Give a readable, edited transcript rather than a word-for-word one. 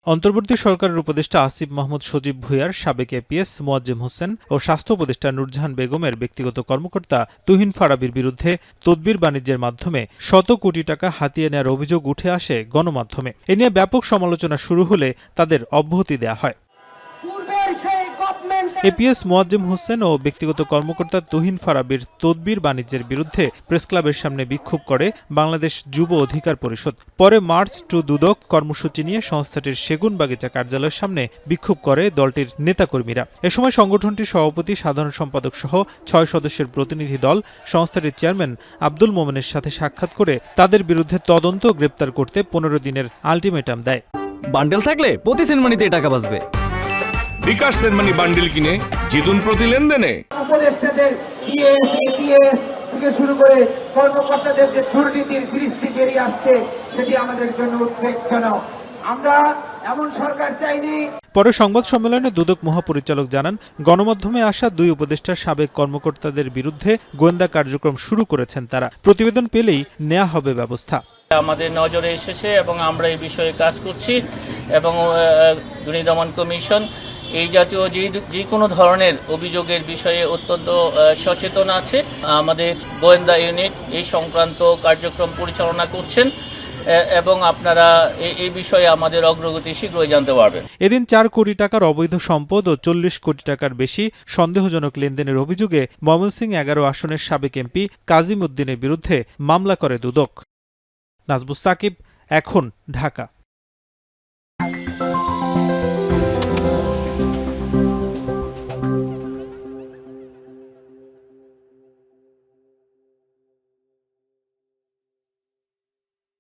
অন্তর্বর্তী সরকারের উপদেষ্টা আসিফ মাহমুদ সজীব ভুঁইয়ার সাবেক এপিএস মোয়াজ্জেম হোসেন ও স্বাস্থ্য উপদেষ্টা নুরজাহান বেগমের ব্যক্তিগত কর্মকর্তা তুহিন ফারাবীর বিরুদ্ধে তদবির বাণিজ্যের মাধ্যমে শত কোটি টাকা হাতিয়ে নেওয়ার অভিযোগ উঠে আসে গণমাধ্যমে। এ নিয়ে ব্যাপক সমালোচনা শুরু হলে তাদের অব্যাহতি দেয়া হয়। এপিএস মোয়াজ্জেম হোসেন ও ব্যক্তিগত কর্মকর্তা তুহিন ফারাবীর তদবির বাণিজ্যের বিরুদ্ধে প্রেসক্লাবের সামনে বিক্ষোভ করে বাংলাদেশ যুব অধিকার পরিষদ। পরে মার্চ টু দুদক কর্মসূচি নিয়ে সংস্থাটির সেগুনবাগিচা কার্যালয়ের সামনে বিক্ষোভ করে দলটির নেতাকর্মীরা। এ সময় সংগঠনটির সভাপতি, সাধারণ সম্পাদক সহ ৬ সদস্যের প্রতিনিধি দল সংস্থাটির চেয়ারম্যান আব্দুল মোমেনের সাথে সাক্ষাৎ করে তাদের বিরুদ্ধে তদন্ত ও গ্রেপ্তার করতে ১৫ দিনের আলটিমেটাম দেয়। বান্ডেল থাকলে প্রতি সেনমানিতে টাকা বাঁচবে। বিকাশ সেনমানি বান্ডিল কিনে জিতুন প্রতি লেনদেনে। উপদেষ্টাদের এপিএস থেকে শুরু করে কর্মকর্তাদের যে দুর্নীতির ফিরিস্তি বেরিয়ে আসছে সেটি আমাদের জন্য উদ্বেগজনক। আমরা এমন সরকার চাইনি। পরে সংবাদ সম্মেলনে দুদক মহাপরিচালক জানান, গণমাধ্যমে আসা ২ উপদেষ্টার সাবেক কর্মকর্তাদের বিরুদ্ধে গোয়েন্দা কার্যক্রম শুরু করেছেন তারা। প্রতিবেদন পেলেই নেওয়া হবে ব্যবস্থা। আমাদের নজরে এসেছে এবং আমরা এই বিষয়ে কাজ করছি এবং দুর্নীতি দমন কমিশন এই জাতীয় যে কোনো ধরনের অভিযোগের বিষয়ে অত্যন্ত সচেতন আছে। আমাদের গোয়েন্দা ইউনিট এই সংক্রান্ত কার্যক্রম পরিচালনা করছেন এবং আপনারা এই বিষয়ে আমাদের অগ্রগতি শীঘ্রই জানতে পারবেন। এদিন ৪ কোটি টাকার অবৈধ সম্পদ ও ৪০ কোটি টাকার বেশি সন্দেহজনক লেনদেনের অভিযোগে ময়মনসিংহ ১১ আসনের সাবেক এমপি কাজিম উদ্দিনের বিরুদ্ধে মামলা করে দুদক। নাজবুস সাকিব, এখন, ঢাকা।